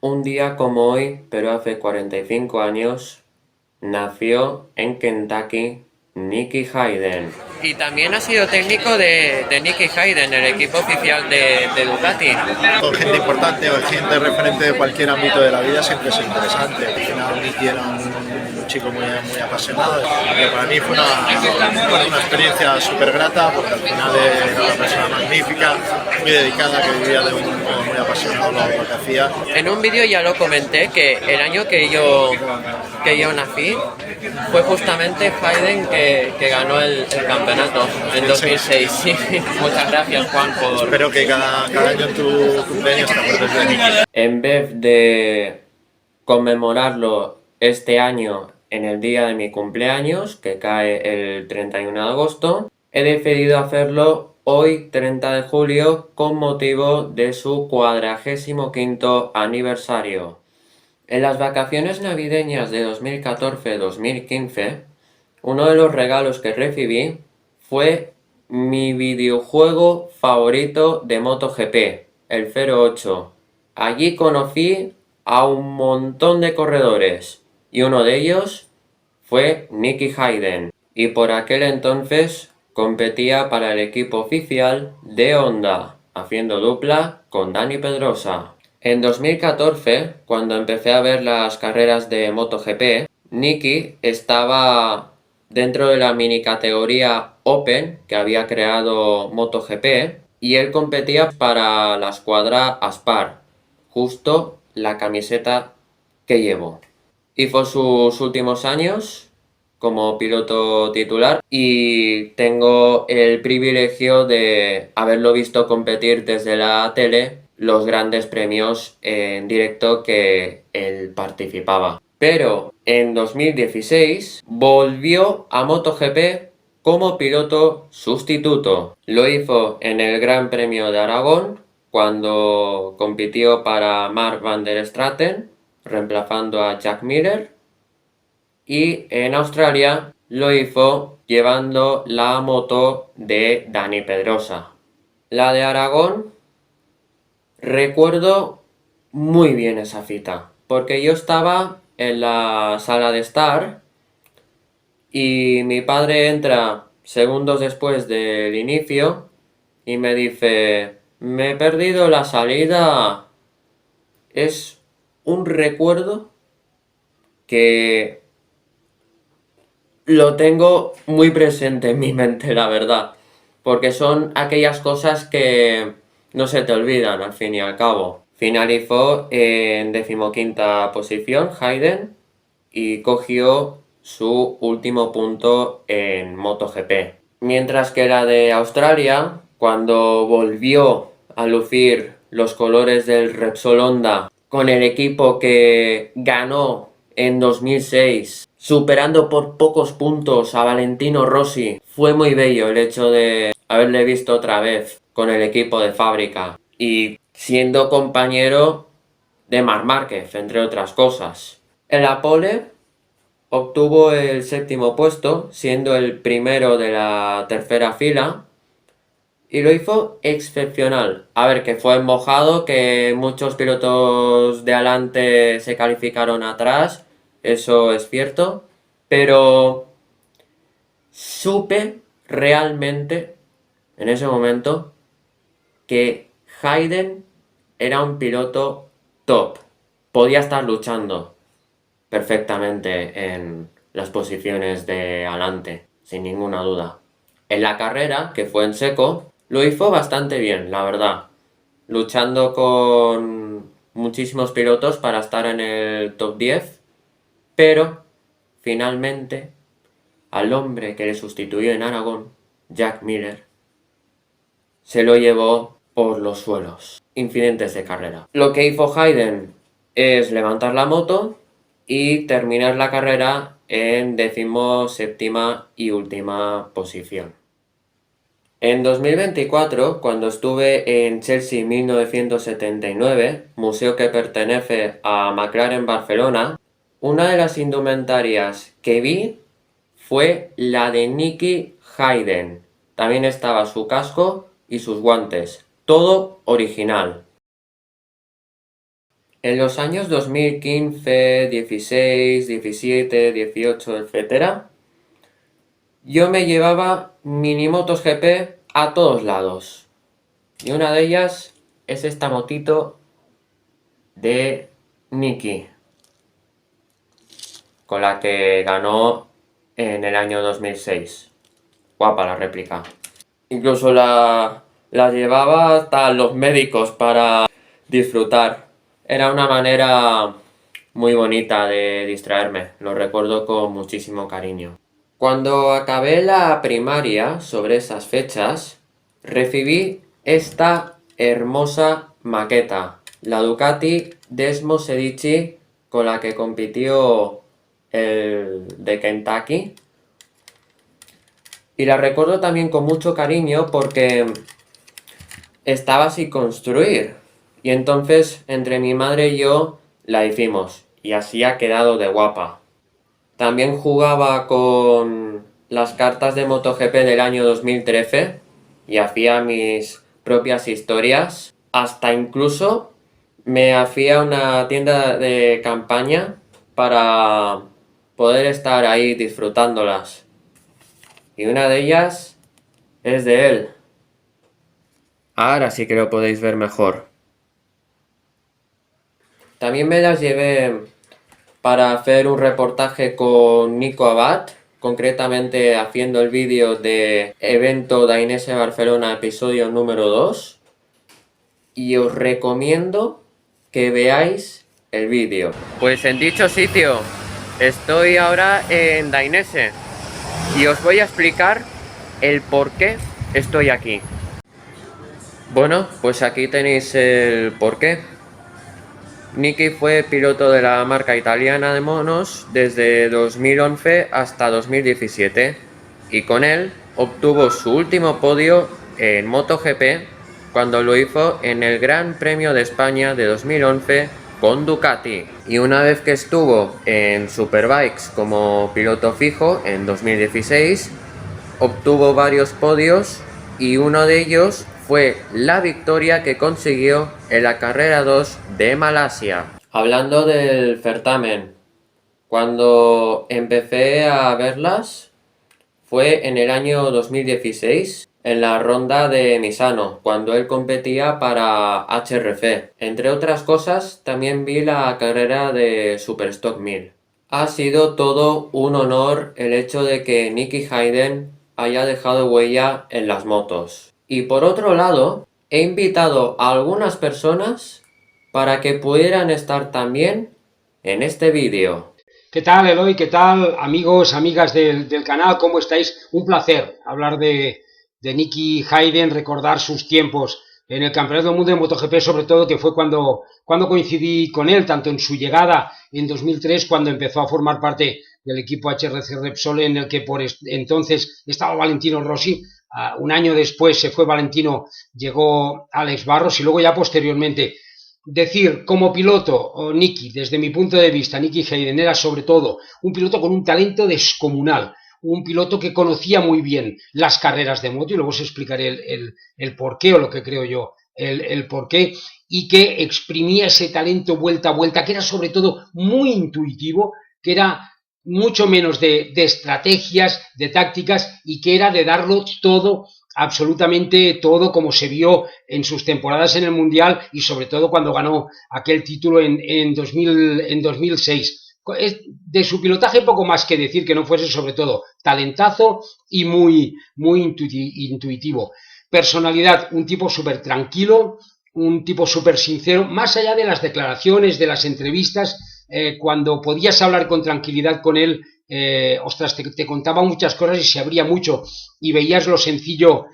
Un día como hoy, pero hace 45 años, nació en Kentucky Nicky Hayden. Y también ha sido técnico de Nicky Hayden, el equipo oficial de Ducati. Gente importante o gente referente de cualquier ámbito de la vida siempre es interesante. Al final Nicky era un chico muy apasionado, que para mí fue una experiencia súper grata, porque al final era una persona magnífica, muy dedicada, que vivía de un modo muy apasionado lo que hacía. En un vídeo ya lo comenté que el año que yo nací fue justamente Hayden que ganó el campeonato en 2006. Sí. Muchas gracias, Juan, por... Espero que cada año en tu cumpleaños te acuerdes de Nicky. En vez de conmemorarlo este año en el día de mi cumpleaños, que cae el 31 de agosto, he decidido hacerlo hoy, 30 de julio, con motivo de su 45º aniversario. En las vacaciones navideñas de 2014-2015, uno de los regalos que recibí fue mi videojuego favorito de MotoGP, el 08. Allí conocí a un montón de corredores y uno de ellos fue Nicky Hayden, y por aquel entonces competía para el equipo oficial de Honda, haciendo dupla con Dani Pedrosa. En 2014, cuando empecé a ver las carreras de MotoGP, Nicky estaba dentro de la mini categoría Open que había creado MotoGP, y él competía para la escuadra Aspar, justo la camiseta que llevo. Hizo sus últimos años como piloto titular y tengo el privilegio de haberlo visto competir desde la tele los grandes premios en directo que él participaba. Pero en 2016 volvió a MotoGP como piloto sustituto. Lo hizo en el Gran Premio de Aragón, cuando compitió para Mark van der Straten, reemplazando a Jack Miller, y en Australia lo hizo llevando la moto de Dani Pedrosa. La de Aragón, recuerdo muy bien esa cita, porque yo estaba en la sala de estar y mi padre entra segundos después del inicio y me dice: me he perdido la salida. Es un recuerdo que lo tengo muy presente en mi mente, la verdad, porque son aquellas cosas que no se te olvidan al fin y al cabo. Finalizó en 15ª posición Hayden y cogió su último punto en MotoGP. Mientras que la de Australia, cuando volvió a lucir los colores del Repsol Honda con el equipo que ganó en 2006, superando por pocos puntos a Valentino Rossi, fue muy bello el hecho de haberle visto otra vez con el equipo de fábrica y siendo compañero de Marc Márquez, entre otras cosas. En la pole obtuvo el 7º puesto, siendo el primero de la tercera fila, y lo hizo excepcional. A ver, que fue mojado, que muchos pilotos de adelante se calificaron atrás, eso es cierto, pero supe realmente en ese momento que Hayden era un piloto top. Podía estar luchando perfectamente en las posiciones de adelante, sin ninguna duda. En la carrera, que fue en seco, lo hizo bastante bien, la verdad, luchando con muchísimos pilotos para estar en el top 10, pero finalmente al hombre que le sustituyó en Aragón, Jack Miller, se lo llevó por los suelos. Incidentes de carrera. Lo que hizo Hayden es levantar la moto y terminar la carrera en 17ª y última posición. En 2024, cuando estuve en Chelsea 1979, museo que pertenece a McLaren Barcelona, una de las indumentarias que vi fue la de Nicky Hayden. También estaba su casco y sus guantes, todo original. En los años 2015, 16, 17, 18, etc., yo me llevaba mini motos GP a todos lados. Y una de ellas es esta motito de Nicky, con la que ganó en el año 2006. Guapa la réplica. Incluso la llevaba hasta los médicos para disfrutar. Era una manera muy bonita de distraerme, lo recuerdo con muchísimo cariño. Cuando acabé la primaria, sobre esas fechas, recibí esta hermosa maqueta, la Ducati Desmo Sedici, con la que compitió el de Kentucky. Y la recuerdo también con mucho cariño porque estaba sin construir. Y entonces entre mi madre y yo la hicimos. Y así ha quedado de guapa. También jugaba con las cartas de MotoGP del año 2013 y hacía mis propias historias. Hasta incluso me hacía una tienda de campaña para poder estar ahí disfrutándolas. Y una de ellas es de él. Ahora sí que lo podéis ver mejor. También me las llevé para hacer un reportaje con Nico Abad, concretamente haciendo el vídeo de evento Dainese Barcelona episodio número 2. Y os recomiendo que veáis el vídeo. Pues en dicho sitio, estoy ahora en Dainese y os voy a explicar el por qué estoy aquí. Bueno, pues aquí tenéis el porqué. Nicky fue piloto de la marca italiana de monos desde 2011 hasta 2017 y con él obtuvo su último podio en MotoGP cuando lo hizo en el Gran Premio de España de 2011 con Ducati. Y una vez que estuvo en Superbikes como piloto fijo en 2016, obtuvo varios podios y uno de ellos fue la victoria que consiguió en la carrera 2 de Malasia. Hablando del certamen, cuando empecé a verlas fue en el año 2016, en la ronda de Misano, cuando él competía para HRC. Entre otras cosas, también vi la carrera de Superstock 1000. Ha sido todo un honor el hecho de que Nicky Hayden haya dejado huella en las motos. Y por otro lado, he invitado a algunas personas para que pudieran estar también en este vídeo. ¿Qué tal, Eloy? ¿Qué tal, amigos, amigas del canal? ¿Cómo estáis? Un placer hablar de Nicky Hayden, recordar sus tiempos en el Campeonato del Mundo de MotoGP, sobre todo, que fue cuando coincidí con él, tanto en su llegada en 2003, cuando empezó a formar parte del equipo HRC Repsol, en el que por entonces estaba Valentino Rossi. Un año después se fue Valentino, llegó Alex Barros y luego ya posteriormente. Decir, como piloto, Nicky, desde mi punto de vista, Nicky Hayden era sobre todo un piloto con un talento descomunal, un piloto que conocía muy bien las carreras de moto, y luego os explicaré el porqué, o lo que creo yo, el porqué, y que exprimía ese talento vuelta a vuelta, que era sobre todo muy intuitivo, que era mucho menos de estrategias, de tácticas, y que era de darlo todo, absolutamente todo, como se vio en sus temporadas en el Mundial y sobre todo cuando ganó aquel título en 2006. De su pilotaje poco más que decir, que no fuese sobre todo talentazo y muy intuitivo. Personalidad, un tipo súper tranquilo, un tipo súper sincero, más allá de las declaraciones, de las entrevistas, cuando podías hablar con tranquilidad con él, ostras, te contaba muchas cosas y se abría mucho y veías lo sencillo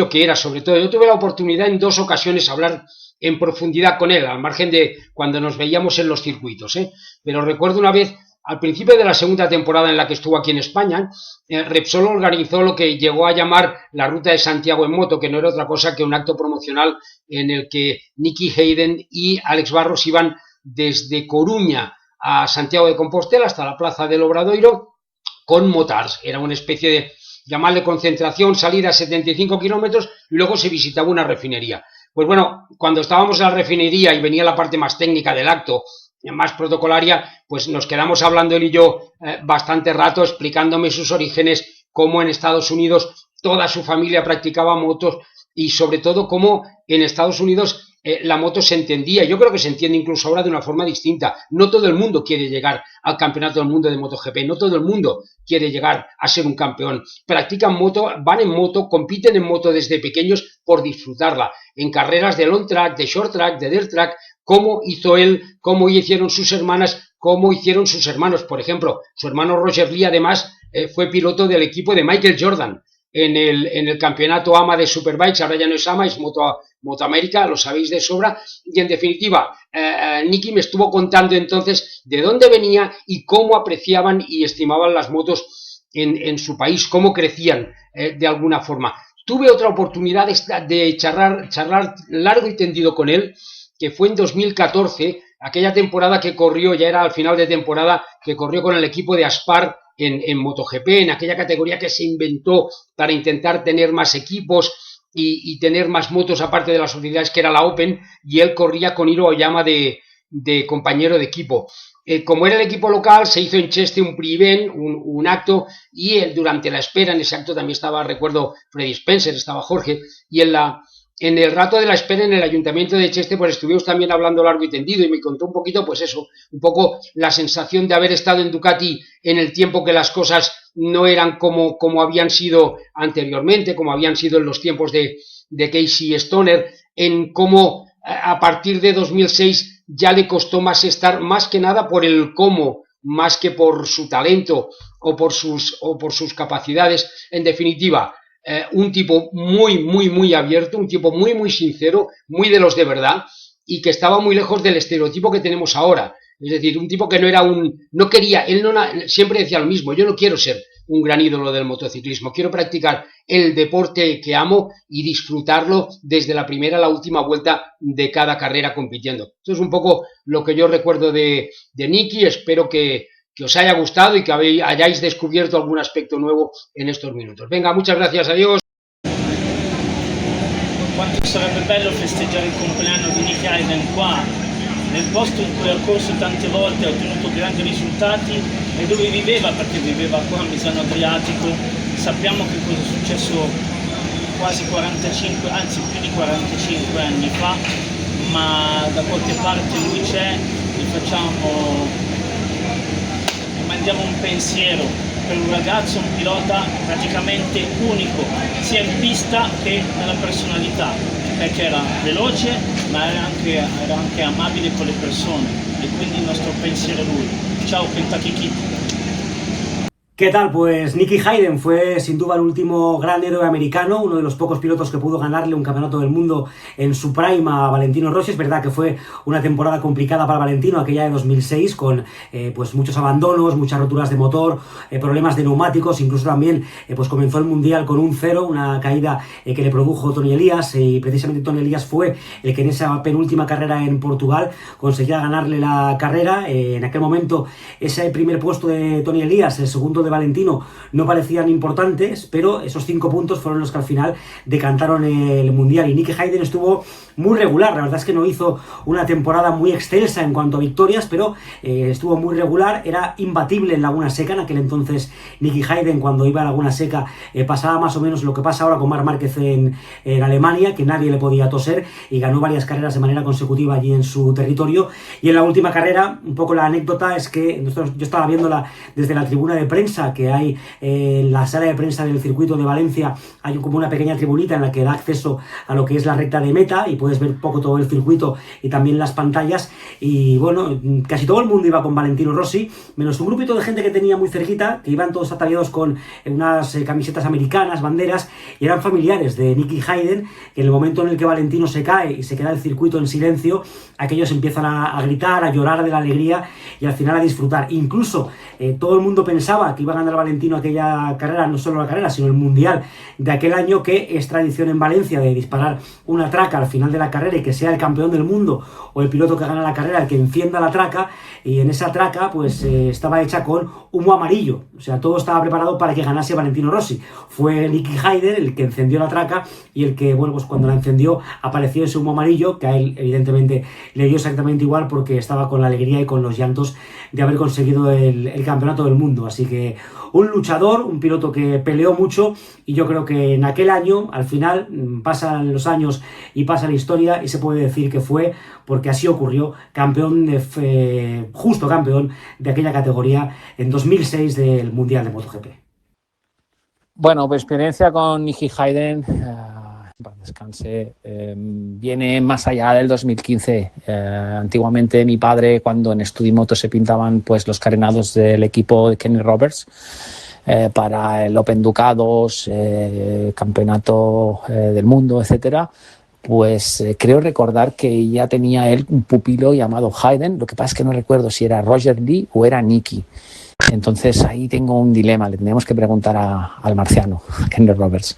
que era. Sobre todo, yo tuve la oportunidad en 2 ocasiones hablar en profundidad con él, al margen de cuando nos veíamos en los circuitos, pero recuerdo una vez, al principio de la segunda temporada en la que estuvo aquí en España, Repsol organizó lo que llegó a llamar la Ruta de Santiago en moto, que no era otra cosa que un acto promocional en el que Nicky Hayden y Alex Barros iban desde Coruña a Santiago de Compostela hasta la Plaza del Obradoiro con motards. Era una especie de, llamarle concentración, salida a 75 kilómetros y luego se visitaba una refinería. Pues bueno, cuando estábamos en la refinería y venía la parte más técnica del acto, más protocolaria, pues nos quedamos hablando él y yo bastante rato explicándome sus orígenes, cómo en Estados Unidos toda su familia practicaba motos y sobre todo cómo en Estados Unidos la moto se entendía. Yo creo que se entiende incluso ahora de una forma distinta. No todo el mundo quiere llegar al campeonato del mundo de MotoGP, no todo el mundo quiere llegar a ser un campeón. Practican moto, van en moto, compiten en moto desde pequeños por disfrutarla. En carreras de long track, de short track, de dirt track, cómo hizo él, cómo hicieron sus hermanas, cómo hicieron sus hermanos. Por ejemplo, su hermano Roger Lee además fue piloto del equipo de Michael Jordan en el campeonato AMA de Superbikes. Ahora ya no es AMA, es Moto América, lo sabéis de sobra. Y en definitiva, Nicky me estuvo contando entonces de dónde venía y cómo apreciaban y estimaban las motos en su país, cómo crecían de alguna forma. Tuve otra oportunidad de charlar largo y tendido con él, que fue en 2014, aquella temporada que corrió, ya era al final de temporada, que corrió con el equipo de Aspar en MotoGP, en aquella categoría que se inventó para intentar tener más equipos y tener más motos aparte de las oficiales, que era la Open, y él corría con Hiro Oyama de compañero de equipo. Como era el equipo local, se hizo en Cheste un pre-event, un acto, y él, durante la espera, en ese acto también estaba, recuerdo, Freddy Spencer, estaba Jorge, y en el rato de la espera en el ayuntamiento de Cheste, pues estuvimos también hablando largo y tendido y me contó un poquito, pues eso, un poco la sensación de haber estado en Ducati en el tiempo que las cosas no eran como habían sido anteriormente, como habían sido en los tiempos de Casey Stoner, en cómo a partir de 2006 ya le costó más estar, más que nada por el cómo, más que por su talento o por sus capacidades. En definitiva, un tipo muy abierto, un tipo muy sincero, muy de los de verdad, y que estaba muy lejos del estereotipo que tenemos ahora. Es decir, un tipo que no quería, él siempre decía lo mismo: yo no quiero ser un gran ídolo del motociclismo, quiero practicar el deporte que amo y disfrutarlo desde la primera a la última vuelta de cada carrera compitiendo. Eso es un poco lo que yo recuerdo de Nicky. Espero que os haya gustado y que hayáis descubierto algún aspecto nuevo en estos minutos. Venga, muchas gracias, adiós. Quanto sarebbe bello festeggiare il compleanno di Nicky Hayden qua, nel posto in cui ha corso tante volte, ha ottenuto grandi risultati e dove viveva, perché viveva qua a Misano Adriatico. Sappiamo che cosa è successo quasi 45, anzi più di 45 anni fa, ma da qualche parte lui c'è, mandiamo un pensiero per un ragazzo, un pilota praticamente unico, sia in pista che nella personalità, perché era veloce ma era anche amabile con le persone, e quindi il nostro pensiero a lui. Ciao Kentucky Kid. ¿Qué tal? Pues Nicky Hayden fue sin duda el último gran héroe americano, uno de los pocos pilotos que pudo ganarle un campeonato del mundo en su prime a Valentino Rossi. Es verdad que fue una temporada complicada para Valentino, aquella de 2006, con pues muchos abandonos, muchas roturas de motor, problemas de neumáticos, incluso también pues comenzó el Mundial con un 0, una caída que le produjo Tony Elías, y precisamente Tony Elías fue el que en esa penúltima carrera en Portugal conseguía ganarle la carrera. En aquel momento ese primer puesto de Tony Elías, el segundo de Valentino, no parecían importantes, pero esos 5 puntos fueron los que al final decantaron el Mundial. Y Nicky Hayden estuvo muy regular, la verdad es que no hizo una temporada muy excelsa en cuanto a victorias, pero estuvo muy regular, era imbatible en Laguna Seca. En aquel entonces Nicky Hayden, cuando iba a Laguna Seca, pasaba más o menos lo que pasa ahora con Marc Márquez en Alemania, que nadie le podía toser, y ganó varias carreras de manera consecutiva allí en su territorio. Y en la última carrera, un poco la anécdota es que yo estaba viéndola desde la tribuna de prensa que hay en la sala de prensa del circuito de Valencia. Hay como una pequeña tribunita en la que da acceso a lo que es la recta de meta y puedes ver un poco todo el circuito y también las pantallas. Y bueno, casi todo el mundo iba con Valentino Rossi, menos un grupito de gente que tenía muy cerquita, que iban todos ataviados con unas camisetas americanas, banderas, y eran familiares de Nicky Hayden, que en el momento en el que Valentino se cae y se queda el circuito en silencio, aquellos empiezan a gritar, a llorar de la alegría y al final a disfrutar. Incluso todo el mundo pensaba que iba a ganar Valentino aquella carrera, no solo la carrera, sino el mundial de aquel año, que es tradición en Valencia de disparar una traca al final de la carrera y que sea el campeón del mundo o el piloto que gana la carrera el que encienda la traca, y en esa traca pues estaba hecha con humo amarillo, o sea, todo estaba preparado para que ganase Valentino Rossi. Fue Nicky Hayden el que encendió la traca y el que, bueno, pues cuando la encendió apareció ese humo amarillo, que a él evidentemente le dio exactamente igual porque estaba con la alegría y con los llantos de haber conseguido el campeonato del mundo. Así que un luchador, un piloto que peleó mucho, y yo creo que en aquel año, al final, pasan los años y pasa la historia y se puede decir que fue, porque así ocurrió, campeón justo campeón de aquella categoría en 2006 del Mundial de MotoGP. Bueno, pues experiencia con Nicky Hayden, para descanse, viene más allá del 2015. Antiguamente mi padre, cuando en Studimoto se pintaban pues los carenados del equipo de Kenny Roberts para el Open Ducados, campeonato del mundo, etcétera, pues creo recordar que ya tenía él un pupilo llamado Hayden. Lo que pasa es que no recuerdo si era Roger Lee o era Nicky. Entonces ahí tengo un dilema, le tendríamos que preguntar al marciano, a Kenny Roberts.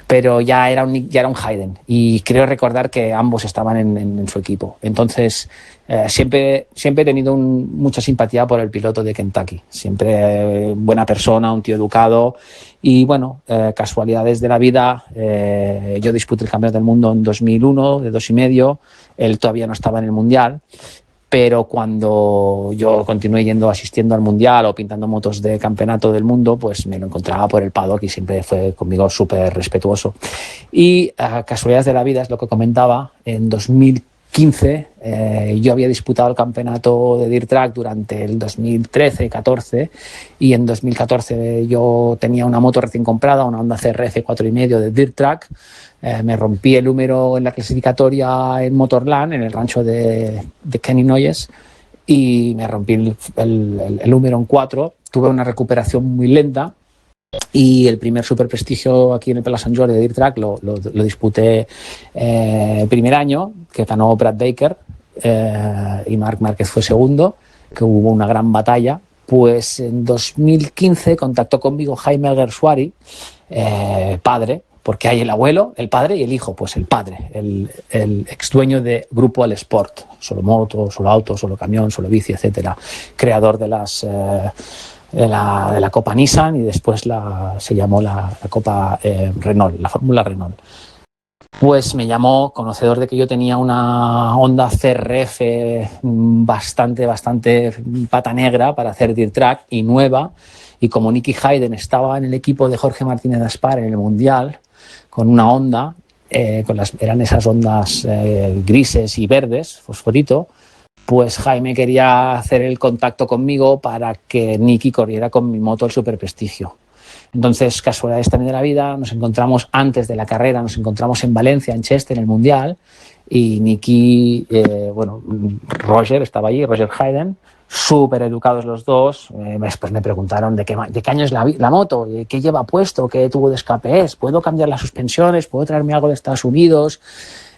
Pero ya era un Hayden, y creo recordar que ambos estaban en su equipo. Entonces siempre he tenido mucha simpatía por el piloto de Kentucky. Siempre buena persona, un tío educado. Y bueno, casualidades de la vida, yo disputé el Campeonato del Mundo en 2001, de 2,5. Él todavía no estaba en el Mundial. Pero cuando yo continué asistiendo al Mundial o pintando motos de campeonato del mundo, pues me lo encontraba por el paddock y siempre fue conmigo súper respetuoso. Y casualidades de la vida, es lo que comentaba, en 2015 yo había disputado el campeonato de Dirt Track durante el 2013-14, y en 2014 yo tenía una moto recién comprada, una Honda CRF 4,5 de Dirt Track. Me rompí el húmero en la clasificatoria en Motorland, en el rancho de Kenny Noyes, y me rompí el húmero en 4. Tuve una recuperación muy lenta, y el primer super prestigio aquí en el Pela Sant Jordi de Dirt Track lo disputé el primer año, que ganó Brad Baker, y Marc Márquez fue segundo, que hubo una gran batalla. Pues en 2015 contactó conmigo Jaime Alguersuari, padre, porque hay el abuelo, el padre y el hijo. Pues el padre, el ex dueño de Grupo El Sport, Solo Moto, Solo Auto, Solo Camión, Solo Bici, etcétera, creador de la Copa Nissan, y después se llamó la Copa Renault, la Fórmula Renault. Pues me llamó, conocedor de que yo tenía una Honda CRF bastante pata negra para hacer Dirt Track y nueva, y como Nicky Hayden estaba en el equipo de Jorge Martínez Aspar en el Mundial con una Honda, eran esas Hondas grises y verdes, fosforito, pues Jaime quería hacer el contacto conmigo para que Nicky corriera con mi moto el Super Prestigio. Entonces, casualidades también de la vida, nos encontramos antes de la carrera, nos encontramos en Valencia, en Cheste, en el Mundial, y Nicky, Roger estaba allí, Roger Hayden, súper educados los dos. Después me preguntaron de qué año es la moto, qué lleva puesto, qué tubo de escape es, puedo cambiar las suspensiones, puedo traerme algo de Estados Unidos.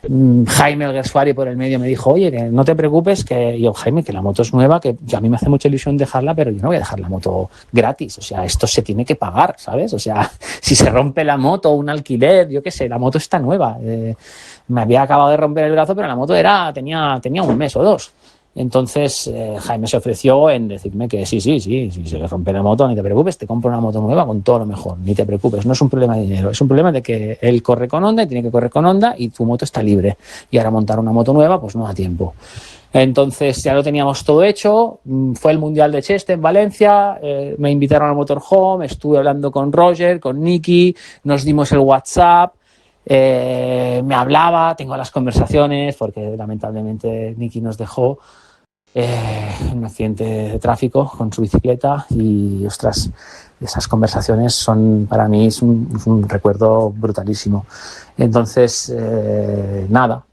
Jaime Alguersuari por el medio me dijo, oye, que no te preocupes, que yo, Jaime, que la moto es nueva, que a mí me hace mucha ilusión dejarla, pero yo no voy a dejar la moto gratis, o sea, esto se tiene que pagar, ¿sabes? O sea, si se rompe la moto, un alquiler, yo qué sé, la moto está nueva. Me había acabado de romper el brazo, pero la moto tenía un mes o dos. Entonces Jaime se ofreció en decirme que sí, si se le rompe la moto, ni te preocupes, te compro una moto nueva con todo lo mejor, ni te preocupes, no es un problema de dinero, es un problema de que él corre con Honda y tiene que correr con Honda y tu moto está libre, y ahora montar una moto nueva pues no da tiempo. Entonces ya lo teníamos todo hecho, fue el Mundial de Cheste en Valencia, me invitaron al Motorhome, estuve hablando con Roger, con Nicky, nos dimos el WhatsApp. Me hablaba, tengo las conversaciones, porque lamentablemente Nicky nos dejó en un accidente de tráfico con su bicicleta, y ostras, esas conversaciones son para mí es un recuerdo brutalísimo. Entonces nada,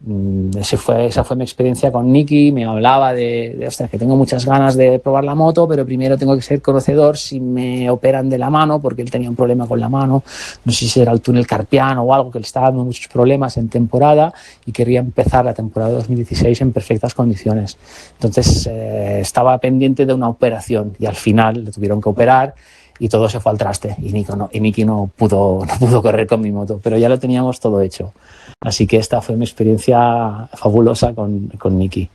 esa fue mi experiencia con Nicky. Me hablaba de ostras, que tengo muchas ganas de probar la moto, pero primero tengo que ser conocedor si me operan de la mano, porque él tenía un problema con la mano, no sé si era el túnel carpiano o algo, que le estaba dando muchos problemas en temporada, y quería empezar la temporada 2016 en perfectas condiciones. Entonces estaba pendiente de una operación, y al final le tuvieron que operar. y todo se fue al traste y Nicky no pudo correr con mi moto, pero ya lo teníamos todo hecho. Así que esta fue mi experiencia fabulosa con Nicky.